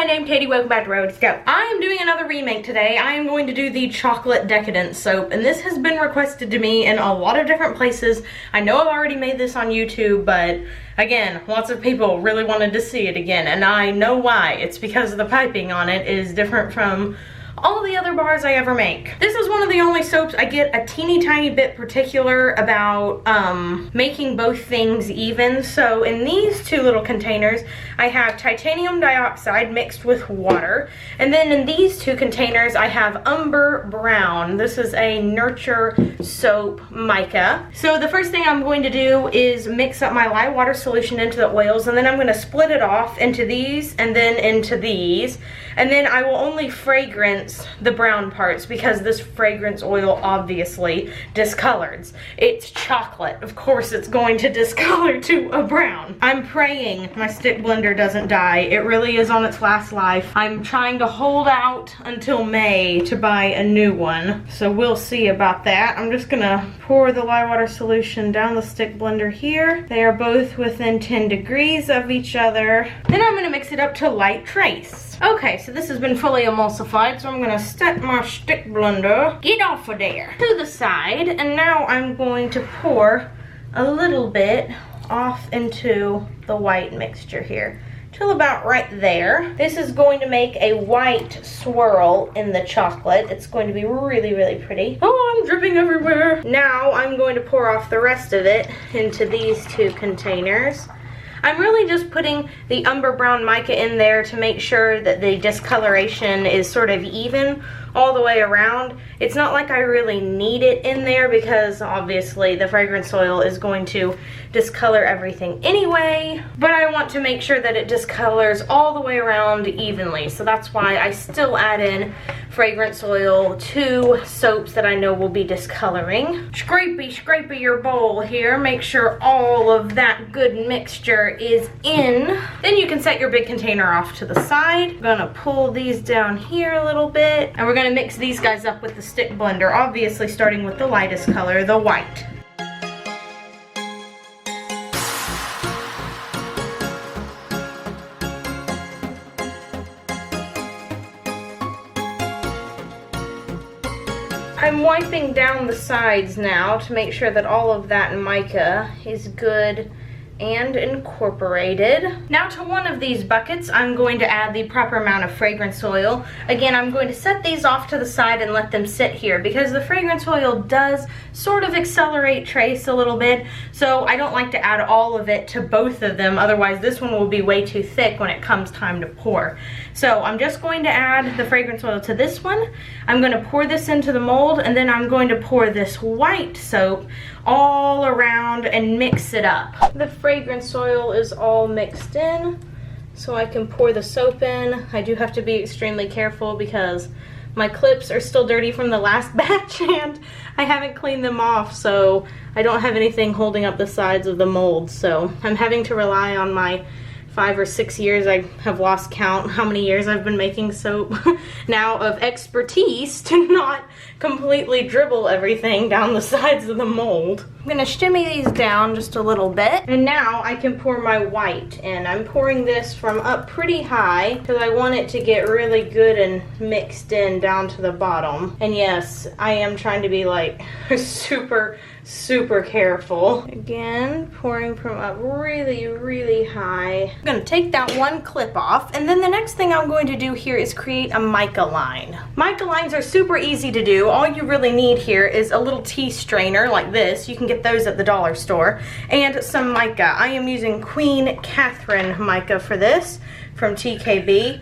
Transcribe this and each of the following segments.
my name's Katie, welcome back to Let's Go. I am doing another remake today. I am going to do the chocolate decadence soap, and this has been requested to me in a lot of different places. I know I've already made this on YouTube, but again, lots of people really wanted to see it again, and I know why. It's because the piping on it is different from all the other bars I ever make. This is one of the only soaps I get a teeny tiny bit particular about making both things even. So in these two little containers, I have titanium dioxide mixed with water. And then in these two containers, I have Umber Brown. This is a Nurture soap mica. So the first thing I'm going to do is mix up my lye water solution into the oils, and then I'm going to split it off into these and then into these. And then I will only fragrance the brown parts because this fragrance oil obviously discolors. It's chocolate. Of course it's going to discolor to a brown. I'm praying my stick blender doesn't die. It really is on its last life. I'm trying to hold out until May to buy a new one. So we'll see about that. I'm just gonna pour the lye water solution down the stick blender here. They are both within 10 degrees of each other. Then I'm gonna mix it up to light trace. Okay, so this has been fully emulsified, so I'm gonna set my stick blender, get off of there, to the side, and now I'm going to pour a little bit off into the white mixture here, till about right there. This is going to make a white swirl in the chocolate. It's going to be really, really pretty. Oh, I'm dripping everywhere. Now I'm going to pour off the rest of it into these two containers. I'm really just putting the Umber Brown mica in there to make sure that the discoloration is sort of even all the way around. It's not like I really need it in there because obviously the fragrance oil is going to discolor everything anyway, but I want to make sure that it discolors all the way around evenly. So that's why I still add in fragrance oil to soaps that I know will be discoloring. Scrapey your bowl here. Make sure all of that good mixture is in. Then you can set your big container off to the side. I'm gonna pull these down here a little bit, and we're gonna mix these guys up with the stick blender, obviously starting with the lightest color, the white. I'm wiping down the sides now to make sure that all of that mica is good and incorporated. Now to one of these buckets, I'm going to add the proper amount of fragrance oil. Again, I'm going to set these off to the side and let them sit here because the fragrance oil does sort of accelerate trace a little bit, so I don't like to add all of it to both of them, otherwise this one will be way too thick when it comes time to pour. So I'm just going to add the fragrance oil to this one. I'm going to pour this into the mold, and then I'm going to pour this white soap all around and mix it up. The fragrance oil is all mixed in, so I can pour the soap in. I do have to be extremely careful because my clips are still dirty from the last batch and I haven't cleaned them off, so I don't have anything holding up the sides of the mold. So I'm having to rely on my 5 or 6 years, I have lost count how many years I've been making soap now, of expertise to not completely dribble everything down the sides of the mold. I'm gonna shimmy these down just a little bit, and now I can pour my white in. I'm pouring this from up pretty high because I want it to get really good and mixed in down to the bottom. And yes, I am trying to be like super careful. Again, pouring from up really high. I'm gonna take that one clip off, and then the next thing I'm going to do here is create a mica line. Mica lines are super easy to do. All you really need here is a little tea strainer like this. You can get those at the dollar store, and some mica. I am using Queen Catherine mica for this from TKB.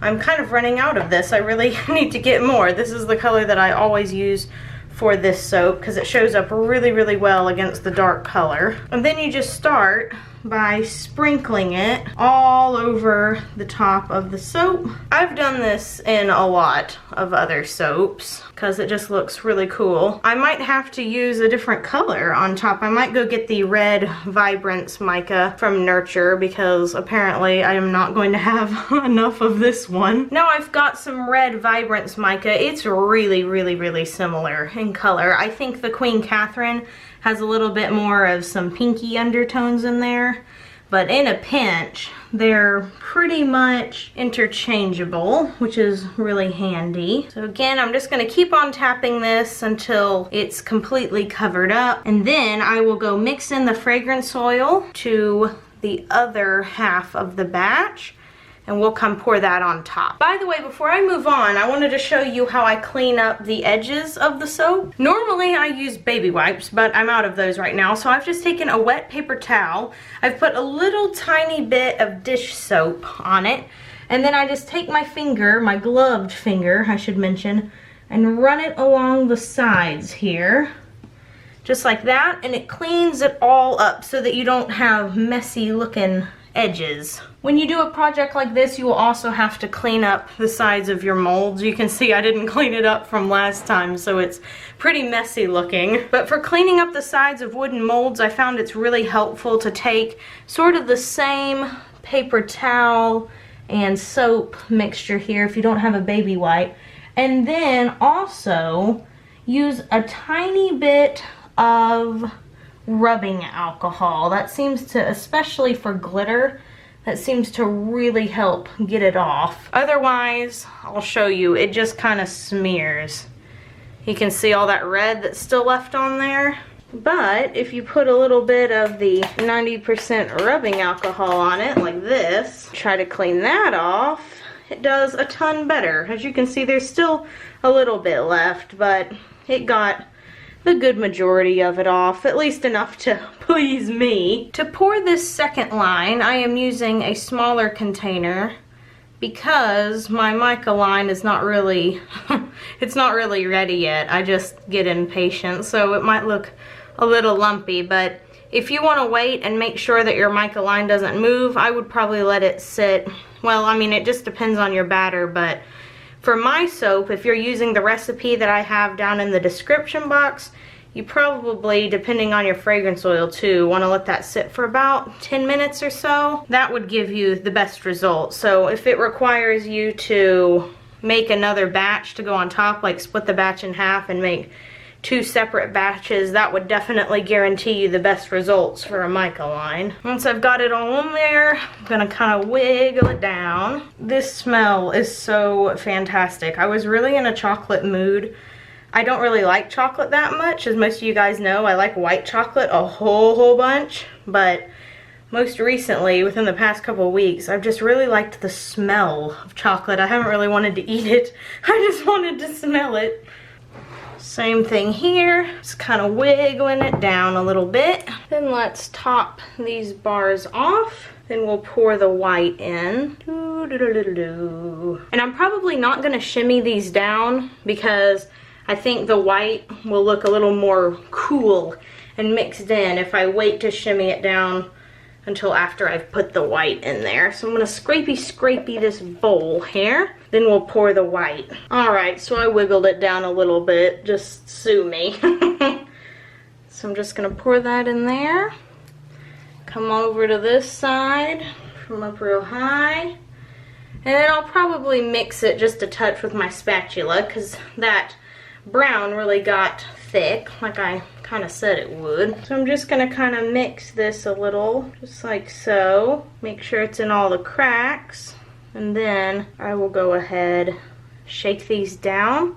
I'm kind of running out of this. I really need to get more. This is the color that I always use for this soap because it shows up really well against the dark color. And then you just start by sprinkling it all over the top of the soap. I've done this in a lot of other soaps because it just looks really cool. I might have to use a different color on top. I might go get the red Vibrance mica from Nurture because apparently I am not going to have enough of this one. Now I've got some red Vibrance mica. It's really similar in color. I think the Queen Catherine has a little bit more of some pinky undertones in there. but in a pinch, they're pretty much interchangeable, which is really handy. So again, I'm just gonna keep on tapping this until it's completely covered up, and then I will go mix in the fragrance oil to the other half of the batch, and we'll come pour that on top. By the way, before I move on, I wanted to show you how I clean up the edges of the soap. Normally I use baby wipes, but I'm out of those right now, so I've just taken a wet paper towel. I've put a little tiny bit of dish soap on it, and then I just take my finger, my gloved finger, I should mention, and run it along the sides here, just like that, and it cleans it all up so that you don't have messy looking edges. When you do a project like this, you will also have to clean up the sides of your molds. You can see I didn't clean it up from last time, so it's pretty messy looking. But for cleaning up the sides of wooden molds, I found it's really helpful to take sort of the same paper towel and soap mixture here if you don't have a baby wipe, and then also use a tiny bit of rubbing alcohol. That seems to, especially for glitter, that seems to really help get it off. Otherwise, I'll show you, it just kind of smears. You can see all that red that's still left on there. But if you put a little bit of the 90% rubbing alcohol on it, like this, try to clean that off, it does a ton better. As you can see, there's still a little bit left, but it got the good majority of it off, at least enough to please me. To pour this second line, I am using a smaller container because my mica line is not really, it's not really ready yet. I just get impatient, so it might look a little lumpy, but if you want to wait and make sure that your mica line doesn't move, I would probably let it sit. Well, I mean, it just depends on your batter, but for my soap, if you're using the recipe that I have down in the description box, you probably, depending on your fragrance oil too, want to let that sit for about 10 minutes or so. That would give you the best results. So if it requires you to make another batch to go on top, like split the batch in half and make 2 separate batches, that would definitely guarantee you the best results for a mica line. Once I've got it all in there, I'm gonna kind of wiggle it down. This smell is so fantastic. I was really in a chocolate mood. I don't really like chocolate that much, as most of you guys know. I like white chocolate a whole bunch, but most recently, within the past couple of weeks, I've just really liked the smell of chocolate. I haven't really wanted to eat it. I just wanted to smell it. Same thing here, just kind of wiggling it down a little bit. Then let's top these bars off. Then we'll pour the white in. And I'm probably not gonna shimmy these down because I think the white will look a little more cool and mixed in if I wait to shimmy it down until after I've put the white in there. So I'm gonna scrapey this bowl here. Then we'll pour the white. All right, so I wiggled it down a little bit, just sue me. So I'm just gonna pour that in there. Come over to this side from up real high. And then I'll probably mix it just a touch with my spatula because that brown really got thick, like I kind of said it would. So I'm just gonna kind of mix this a little, just like so. Make sure it's in all the cracks. And then I will go ahead, shake these down,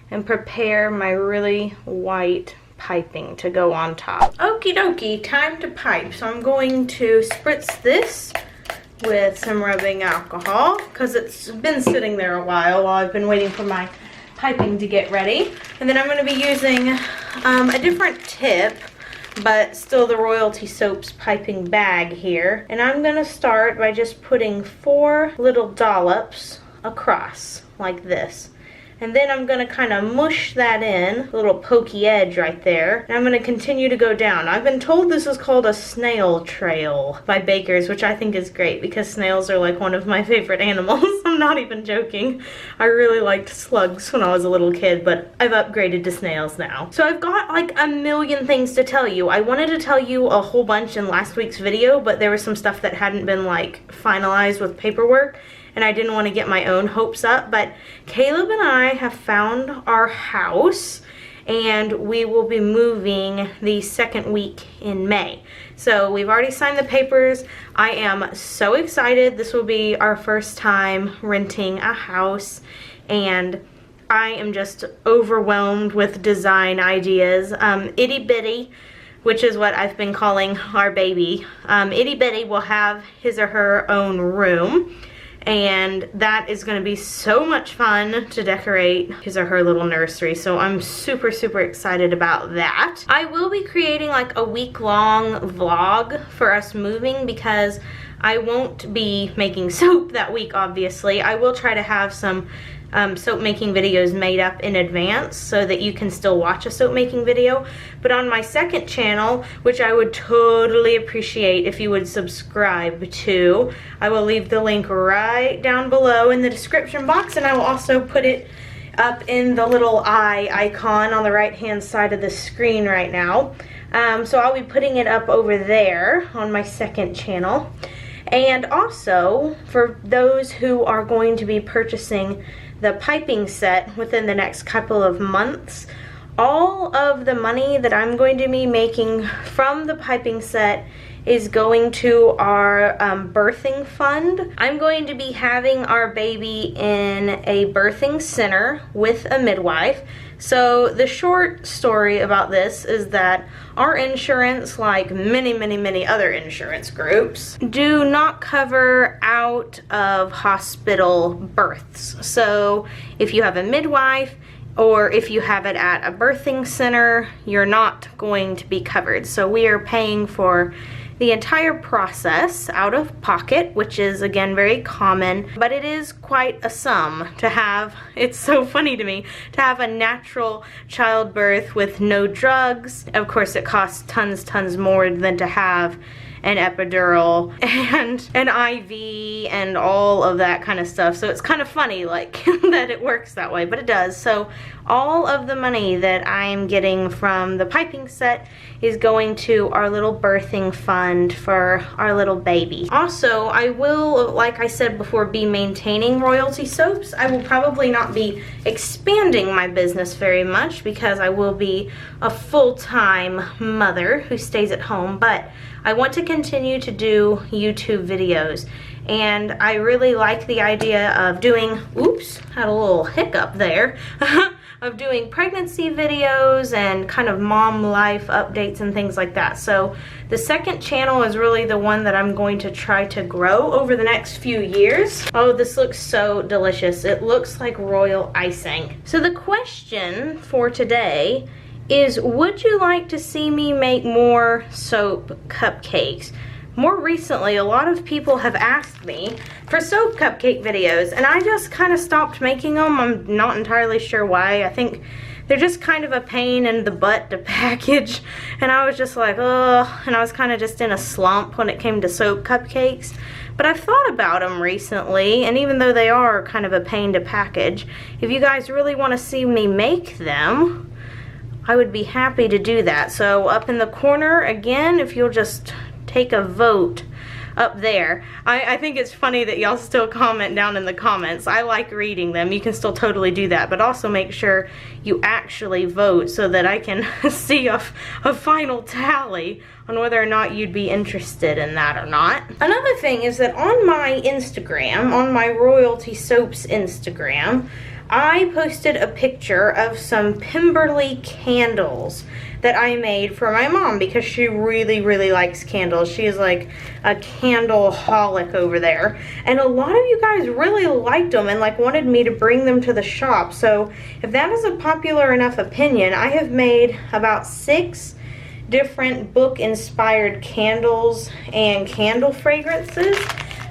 and prepare my really white piping to go on top. Okie dokie, time to pipe. So I'm going to spritz this with some rubbing alcohol because it's been sitting there a while I've been waiting for my piping to get ready. And then I'm going to be using a different tip, but still the Royalty Soaps piping bag here. And I'm going to start by just putting 4 little dollops across like this. And then I'm going to kind of mush that in, a little pokey edge right there. And I'm going to continue to go down. I've been told this is called a snail trail by bakers, which I think is great because snails are like one of my favorite animals. I'm not even joking. I really liked slugs when I was a little kid, but I've upgraded to snails now. So I've got like a million things to tell you. I wanted to tell you a whole bunch in last week's video, but there was some stuff that hadn't been like finalized with paperwork, and I didn't want to get my own hopes up. But Caleb and I have found our house, and we will be moving the second week in May. So we've already signed the papers. I am so excited. This will be our first time renting a house, and I am just overwhelmed with design ideas. Itty Bitty, which is what I've been calling our baby, Itty Bitty will have his or her own room, and that is going to be so much fun to decorate his or her little nursery. So I'm super excited about that. I will be creating like a week-long vlog for us moving, because I won't be making soap that week, obviously. I will try to have some soap making videos made up in advance so that you can still watch a soap making video. But on my second channel, which I would totally appreciate if you would subscribe to, I will leave the link right down below in the description box, and I will also put it up in the little eye icon on the right hand side of the screen right now. So I'll be putting it up over there on my second channel. And also, for those who are going to be purchasing the piping set within the next couple of months, all of the money that I'm going to be making from the piping set is going to our birthing fund. I'm going to be having our baby in a birthing center with a midwife. So the short story about this is that our insurance, like many other insurance groups, do not cover out of hospital births. So if you have a midwife, or if you have it at a birthing center, you're not going to be covered. So we are paying for the entire process out of pocket, which is again very common, but it is quite a sum to have. It's so funny to me to have a natural childbirth with no drugs. Of course, it costs tons more than to have an epidural and an IV and all of that kind of stuff. So it's kind of funny like that it works that way, but it does. So all of the money that I'm getting from the piping set is going to our little birthing fund for our little baby. Also, I will, like I said before, be maintaining Royalty Soaps. I will probably not be expanding my business very much because I will be a full-time mother who stays at home, but I want to continue to do YouTube videos, and I really like the idea of doing, oops, had a little hiccup there, of doing pregnancy videos and kind of mom life updates and things like that. So the second channel is really the one that I'm going to try to grow over the next few years. Oh, this looks so delicious. It looks like royal icing. So the question for today is, would you like to see me make more soap cupcakes? More recently, a lot of people have asked me for soap cupcake videos, and I just kind of stopped making them. I'm not entirely sure why. I think they're just kind of a pain in the butt to package, and I was just like, oh, and I was kind of just in a slump when it came to soap cupcakes. But I've thought about them recently, and even though they are kind of a pain to package, if you guys really want to see me make them, I would be happy to do that. So up in the corner, again, if you'll just take a vote up there. I think it's funny that y'all still comment down in the comments. I like reading them. You can still totally do that, but also make sure you actually vote so that I can see a final tally on whether or not you'd be interested in that or not. Another thing is that on my Instagram, on my Royalty Soaps Instagram, I posted a picture of some Pemberley candles that I made for my mom because she really likes candles. She is like a candle-holic over there. And a lot of you guys really liked them and like wanted me to bring them to the shop. So if that is a popular enough opinion, I have made about 6 different book-inspired candles and candle fragrances.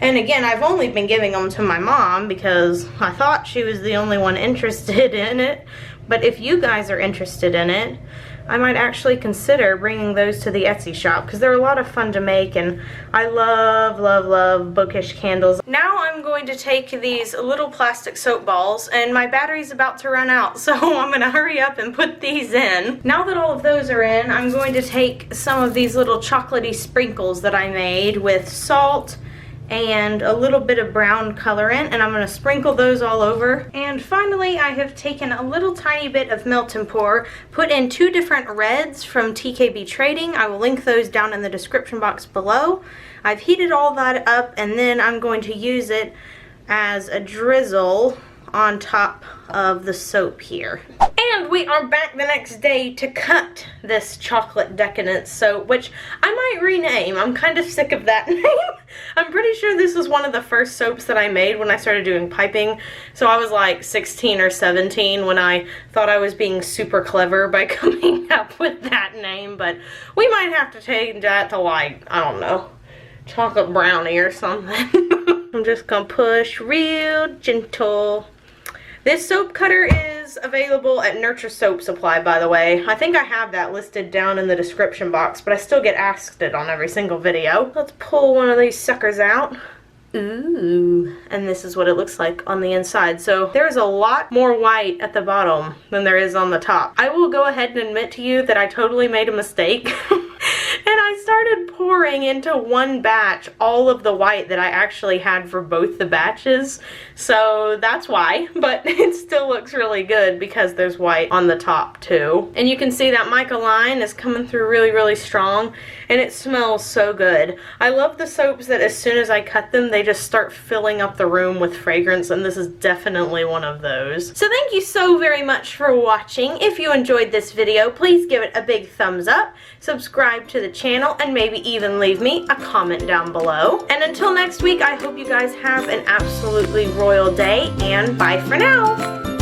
And again, I've only been giving them to my mom because I thought she was the only one interested in it. But if you guys are interested in it, I might actually consider bringing those to the Etsy shop because they're a lot of fun to make, and I love bookish candles. Now I'm going to take these little plastic soap balls, and my battery's about to run out, so I'm gonna hurry up and put these in. Now that all of those are in, I'm going to take some of these little chocolatey sprinkles that I made with salt and a little bit of brown colorant, and I'm going to sprinkle those all over. And finally, I have taken a little tiny bit of melt and pour, put in 2 different reds from TKB Trading. I will link those down in the description box below. I've heated all that up, and then I'm going to use it as a drizzle on top of the soap here. And we are back the next day to cut this chocolate decadence soap, which I might rename. I'm kind of sick of that name. I'm pretty sure this was one of the first soaps that I made when I started doing piping. So I was like 16 or 17 when I thought I was being super clever by coming up with that name, but we might have to change that to, like, I don't know, chocolate brownie or something. I'm just gonna push real gentle. This soap cutter is available at Nurture Soap Supply, by the way. I think I have that listed down in the description box, but I still get asked it on every single video. Let's pull one of these suckers out. Ooh, and this is what it looks like on the inside. So there's a lot more white at the bottom than there is on the top. I will go ahead and admit to you that I totally made a mistake. And I started pouring into one batch all of the white that I actually had for both the batches. So that's why, but it still looks really good because there's white on the top too. And you can see that mica line is coming through really, really strong, and it smells so good. I love the soaps that as soon as I cut them, they just start filling up the room with fragrance, and this is definitely one of those. So thank you so very much for watching. If you enjoyed this video, please give it a big thumbs up, subscribe to the channel, and maybe even leave me a comment down below. And until next week, I hope you guys have an absolutely royal day, and bye for now.